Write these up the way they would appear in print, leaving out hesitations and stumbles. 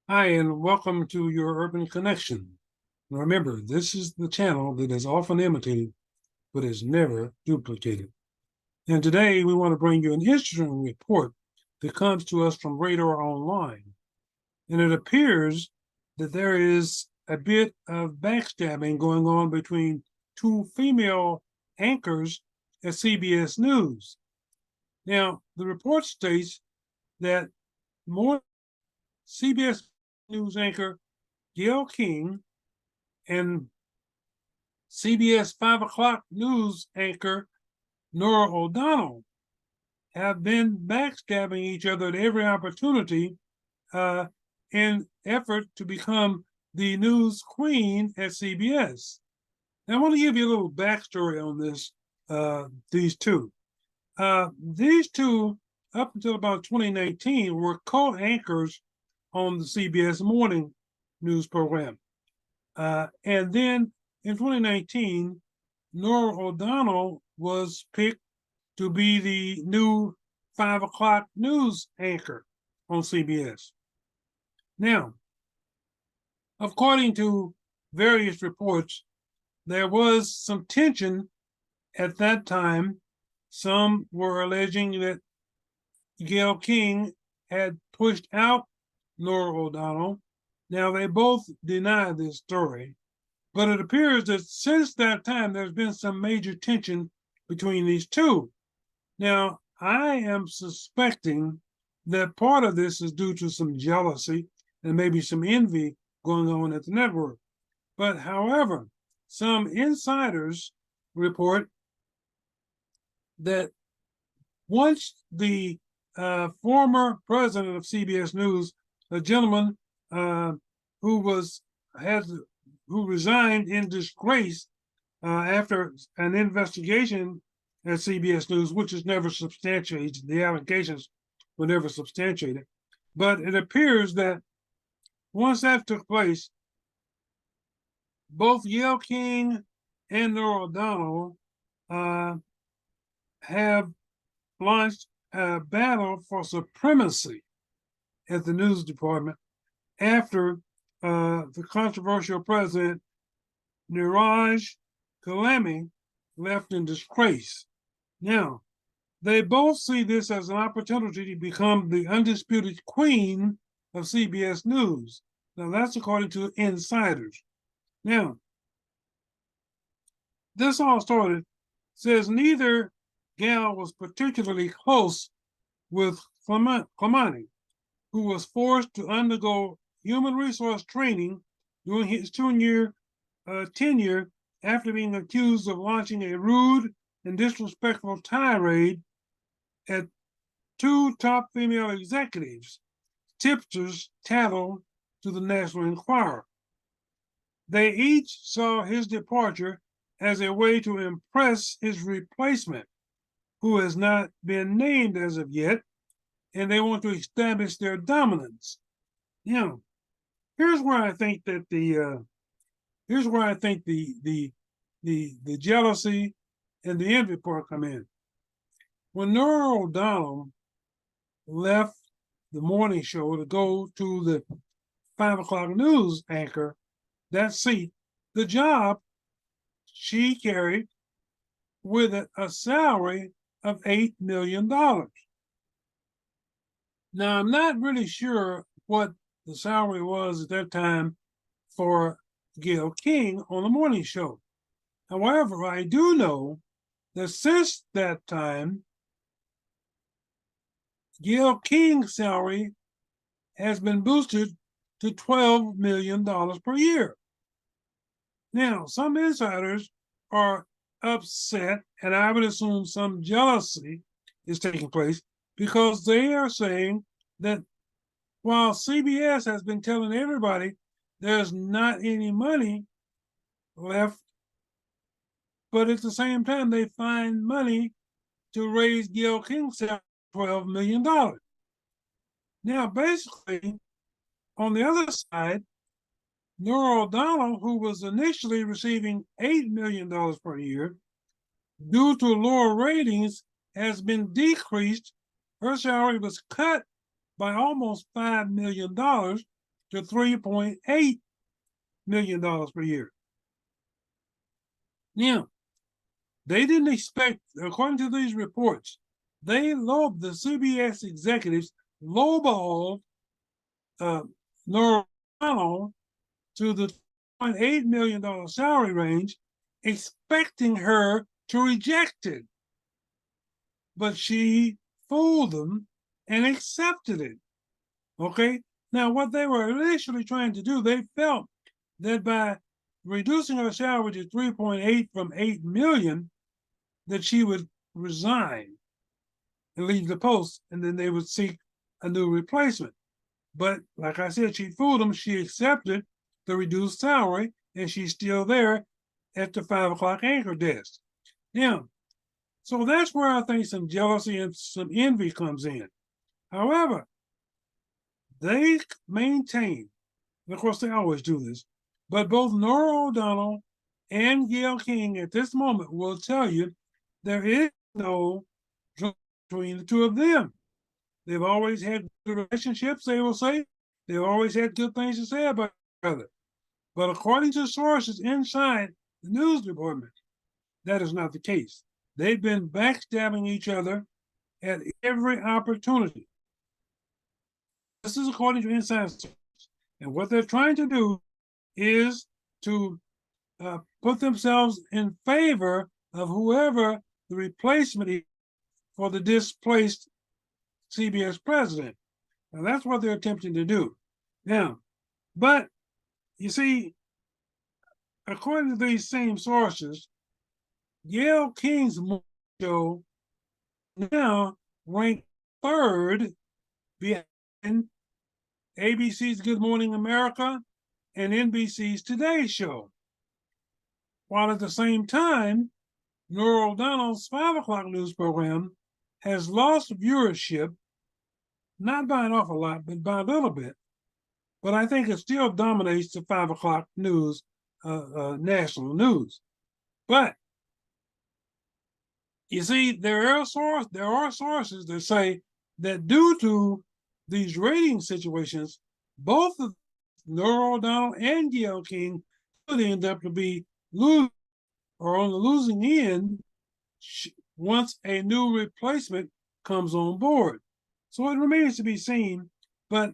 Hi, and welcome to your Urban Connection. Remember, this is the channel that is often imitated, but is never duplicated. And today we want to bring you an interesting report that comes to us from Radar Online. And it appears that there is a bit of backstabbing going on between two female anchors at CBS News. Now, the report states that more CBS News anchor Gayle King and CBS 5 o'clock news anchor Norah O'Donnell have been backstabbing each other at every opportunity uh, in effort to become the news queen at CBS. Now, I want to give you a little backstory on this. These two, up until about 2019, were co-anchors on the CBS morning news program. And then in 2019, Norah O'Donnell was picked to be the new 5 o'clock news anchor on CBS. Now, according to various reports, there was some tension at that time. Some were alleging that Gayle King had pushed out Norah O'Donnell. Now, they both deny this story. But it appears that since that time, there's been some major tension between these two. Now, I am suspecting that part of this is due to some jealousy and maybe some envy going on at the network. But however, some insiders report that once the former president of CBS News, a gentleman who was had who resigned in disgrace after an investigation at CBS News, which is never substantiated. The allegations were never substantiated. But it appears that once that took place, both Gayle King and Norah O'Donnell have launched a battle for supremacy at the news department after the controversial president Niraj Kalemi left in disgrace. Now, they both see this as an opportunity to become the undisputed queen of CBS News. Now, that's according to insiders. Now, this all started, says neither gal was particularly close with Clemani, who was forced to undergo human resource training during his tenure after being accused of launching a rude and disrespectful tirade at two top female executives, tipsters tattled to the National Enquirer. They each saw his departure as a way to impress his replacement, who has not been named as of yet, and they want to establish their dominance. Now, here's where I think that the jealousy and the envy part come in. When Norah O'Donnell left the morning show to go to the 5 o'clock news anchor, that seat, the job she carried with a salary of $8 million. Now, I'm not really sure what the salary was at that time for Gayle King on the morning show. However, I do know that since that time, Gayle King's salary has been boosted to $12 million per year. Now, some insiders are upset, and I would assume some jealousy is taking place because they are saying that while CBS has been telling everybody there's not any money left, but at the same time, they find money to raise Gayle King's salary $12 million. Now, basically, on the other side, Norah O'Donnell, who was initially receiving $8 million per year, due to lower ratings, has been decreased. Her salary was cut by almost $5 million to to $3.8 million per year. Now, they didn't expect, according to these reports, the CBS executives lowballed Norah to the $2.8 million salary range, expecting her to reject it. But she fooled them and accepted it. Okay? Now, what they were initially trying to do, they felt that by reducing her salary to 3.8 from 8 million, that she would resign and leave the post, and then they would seek a new replacement. But like I said, she fooled them. She accepted the reduced salary, and she's still there at the 5 o'clock anchor desk. Now, so that's where I think some jealousy and some envy comes in. However, they maintain, and of course they always do this, but both Norah O'Donnell and Gayle King at this moment will tell you there is no drama between the two of them. They've always had good relationships, they will say. They've always had good things to say about each other. But according to sources inside the news department, that is not the case. They've been backstabbing each other at every opportunity. This is according to inside sources. And what they're trying to do is to put themselves in favor of whoever the replacement is for the displaced CBS president. Now, that's what they're attempting to do. Now, but you see, according to these same sources, Gayle King's show now ranked third behind ABC's Good Morning America and NBC's Today Show. While at the same time, Norah O'Donnell's 5 o'clock news program has lost viewership, not by an awful lot, but by a little bit. But I think it still dominates the 5 o'clock news, national news. But you see, there are sources that say that due to these rating situations, both of Norah O'Donnell and Gayle King could end up to be losing or on the losing end once a new replacement comes on board. So it remains to be seen, but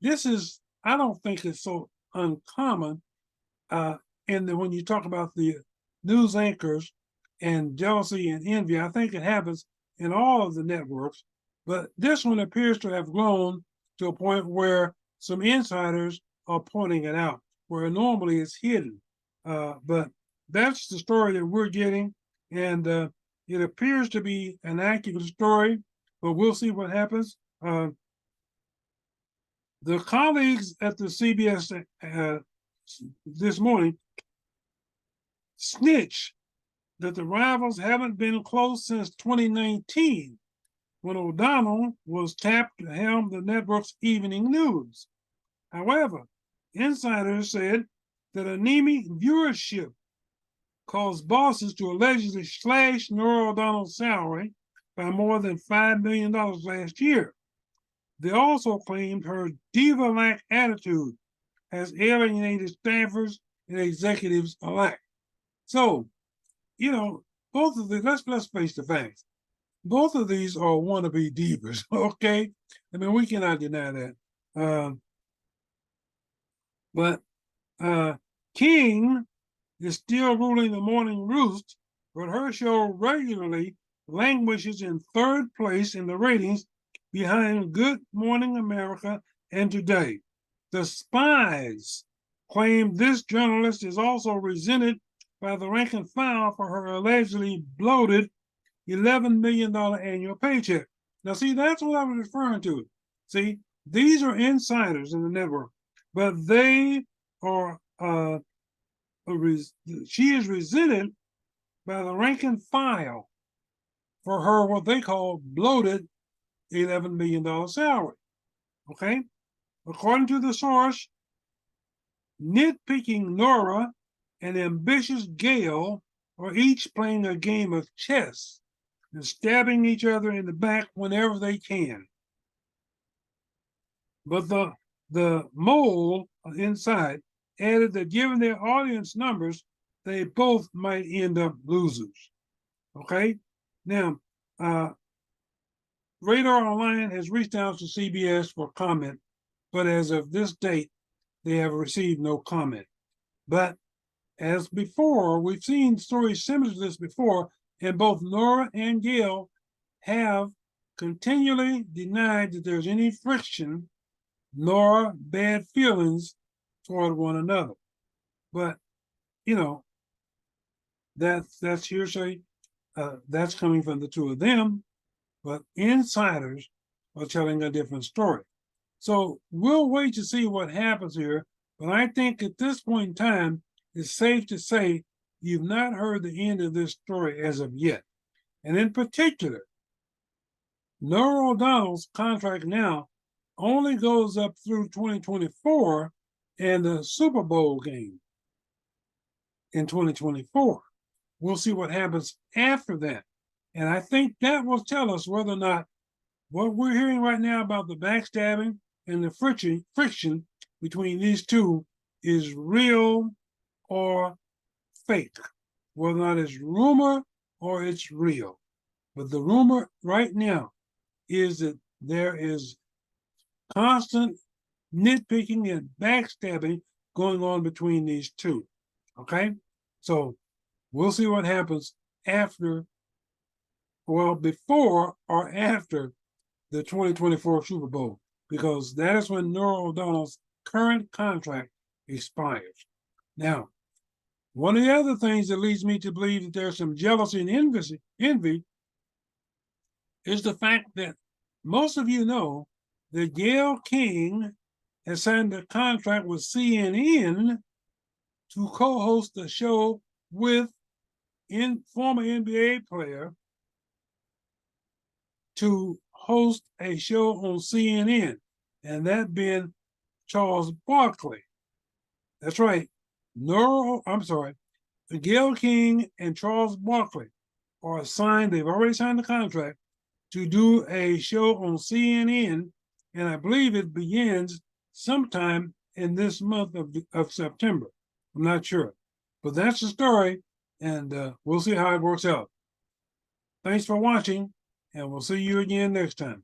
this is, I don't think it's so uncommon. And when you talk about the news anchors and jealousy and envy, I think it happens in all of the networks, but this one appears to have grown to a point where some insiders are pointing it out, where normally it's hidden. But that's the story that we're getting, and it appears to be an accurate story, but we'll see what happens. The colleagues at the CBS this morning snitch that the rivals haven't been close since 2019, when O'Donnell was tapped to helm the network's evening news. However, insiders said that anemic viewership caused bosses to allegedly slash Norah O'Donnell's salary by more than $5 million last year. They also claimed her diva-like attitude has alienated staffers and executives alike. So, you know, both of these, let's face the facts. Both of these are wannabe divas, okay? I mean, we cannot deny that. But King is still ruling the morning roost, but her show regularly languishes in third place in the ratings behind Good Morning America and Today. The spies claim this journalist is also resented by the rank and file for her allegedly bloated $11 million annual paycheck. Now, see, that's what I was referring to. See, these are insiders in the network, but they are, she is resented by the rank and file for her, what they call bloated $11 million salary. Okay? According to the source, nitpicking Norah and ambitious Gayle are each playing a game of chess and stabbing each other in the back whenever they can. But the The mole inside added that given their audience numbers, they both might end up losers. Okay? Now, Radar Online has reached out to CBS for comment, but as of this date, they have received no comment. But as before, we've seen stories similar to this before, and both Norah and Gayle have continually denied that there's any friction nor bad feelings toward one another. But you know, that's hearsay. That's coming from the two of them, but insiders are telling a different story. So we'll wait to see what happens here. But I think at this point in time, it's safe to say you've not heard the end of this story as of yet. And in particular, Norah O'Donnell's contract now only goes up through 2024 and the Super Bowl game in 2024. We'll see what happens after that. And I think that will tell us whether or not what we're hearing right now about the backstabbing and the friction between these two is real or fake, whether or not it's rumor or it's real. But the rumor right now is that there is constant nitpicking and backstabbing going on between these two. Okay? So we'll see what happens after, well, before or after the 2024 Super Bowl, because that is when Norah O'Donnell's current contract expires. Now, one of the other things that leads me to believe that there's some jealousy and envy is the fact that most of you know that Gayle King has signed a contract with CNN to co-host the show with former NBA player to host a show on CNN, and that being Charles Barkley. That's right. Gayle King and Charles Barkley are signed, they've already signed the contract to do a show on CNN, and I believe it begins sometime in this month of September. I'm not sure. But that's the story, and we'll see how it works out. Thanks for watching, and we'll see you again next time.